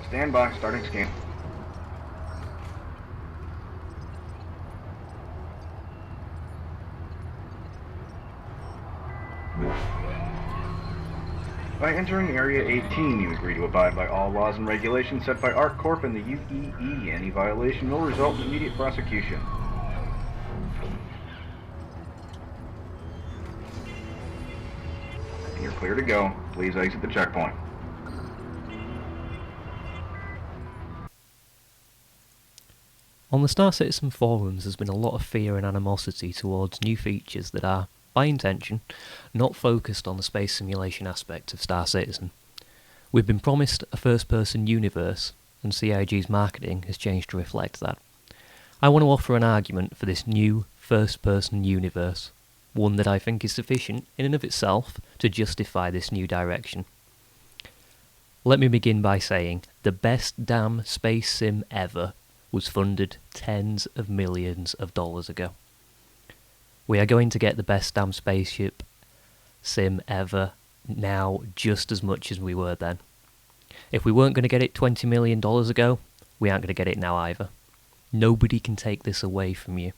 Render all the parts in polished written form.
Stand by, starting scan. By entering Area 18, you agree to abide by all laws and regulations set by ARC Corp and the UEE. Any violation will result in immediate prosecution. You're clear to go. Please exit the checkpoint. On the Star Citizen forums there's been a lot of fear and animosity towards new features that are, by intention, not focused on the space simulation aspect of Star Citizen. We've been promised a first-person universe, and CIG's marketing has changed to reflect that. I want to offer an argument for this new first-person universe, one that I think is sufficient in and of itself to justify this new direction. Let me begin by saying, the best damn space sim ever was funded tens of millions of dollars ago. We are going to get the best damn spaceship sim ever now just as much as we were then. If we weren't going to get it $20 million ago, we aren't going to get it now either. Nobody can take this away from you.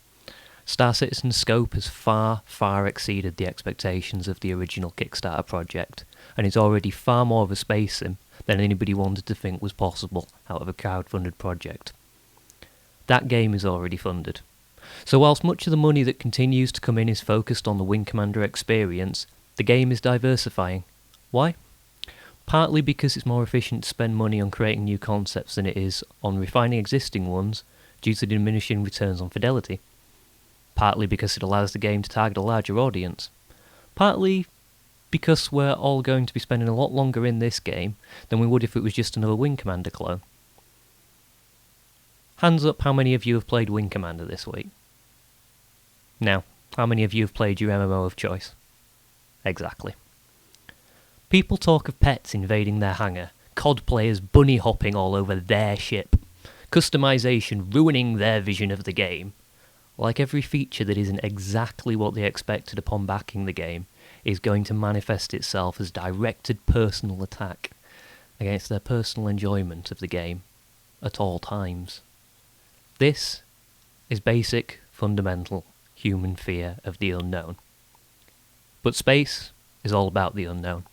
Star Citizen's scope has far, far exceeded the expectations of the original Kickstarter project, and is already far more of a space sim than anybody wanted to think was possible out of a crowd-funded project. That game is already funded. So whilst much of the money that continues to come in is focused on the Wing Commander experience, the game is diversifying. Why? Partly because it's more efficient to spend money on creating new concepts than it is on refining existing ones due to diminishing returns on fidelity. Partly because it allows the game to target a larger audience. Partly because we're all going to be spending a lot longer in this game than we would if it was just another Wing Commander clone. Hands up how many of you have played Wing Commander this week. Now, how many of you have played your MMO of choice? Exactly. People talk of pets invading their hangar, COD players bunny hopping all over their ship, customization ruining their vision of the game. Like every feature that isn't exactly what they expected upon backing the game is going to manifest itself as directed personal attack against their personal enjoyment of the game at all times. This is basic, fundamental human fear of the unknown. But space is all about the unknown.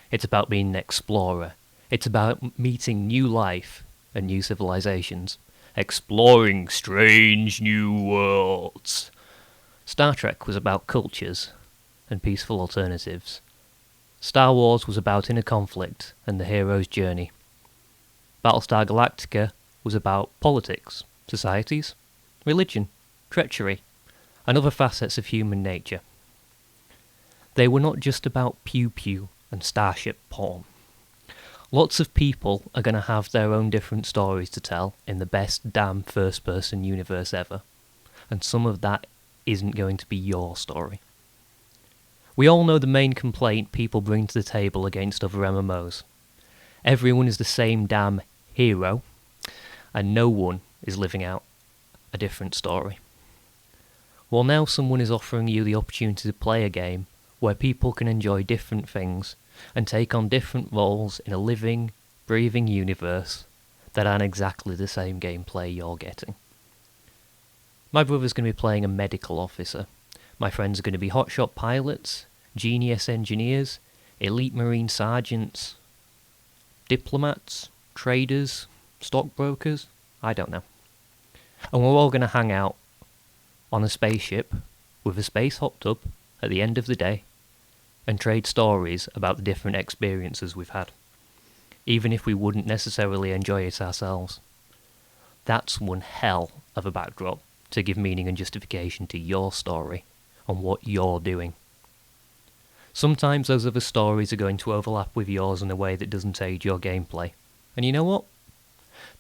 It's about being an explorer. It's about meeting new life and new civilizations. Exploring strange new worlds. Star Trek was about cultures and peaceful alternatives. Star Wars was about inner conflict and the hero's journey. Battlestar Galactica was about politics, societies, religion, treachery, and other facets of human nature. They were not just about pew-pew and starship porn. Lots of people are going to have their own different stories to tell in the best damn first-person universe ever, and some of that isn't going to be your story. We all know the main complaint people bring to the table against other MMOs. Everyone is the same damn hero, and no one is living out a different story. Well, now someone is offering you the opportunity to play a game where people can enjoy different things and take on different roles in a living, breathing universe that aren't exactly the same gameplay you're getting. My brother's going to be playing a medical officer. My friends are going to be hotshot pilots, genius engineers, elite marine sergeants, diplomats, traders, stockbrokers, I don't know. And we're all going to hang out on a spaceship with a space hot tub at the end of the day and trade stories about the different experiences we've had, even if we wouldn't necessarily enjoy it ourselves. That's one hell of a backdrop to give meaning and justification to your story and what you're doing. Sometimes those other stories are going to overlap with yours in a way that doesn't aid your gameplay. And you know what?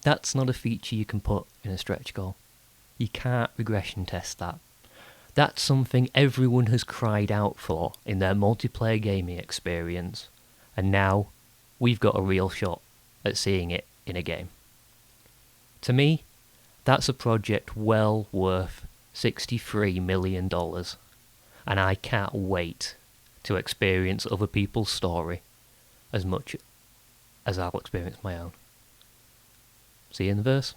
That's not a feature you can put in a stretch goal. You can't regression test that. That's something everyone has cried out for in their multiplayer gaming experience, and now we've got a real shot at seeing it in a game. To me, that's a project well worth $63 million, and I can't wait to experience other people's story as much as I'll experience my own. See you in the verse.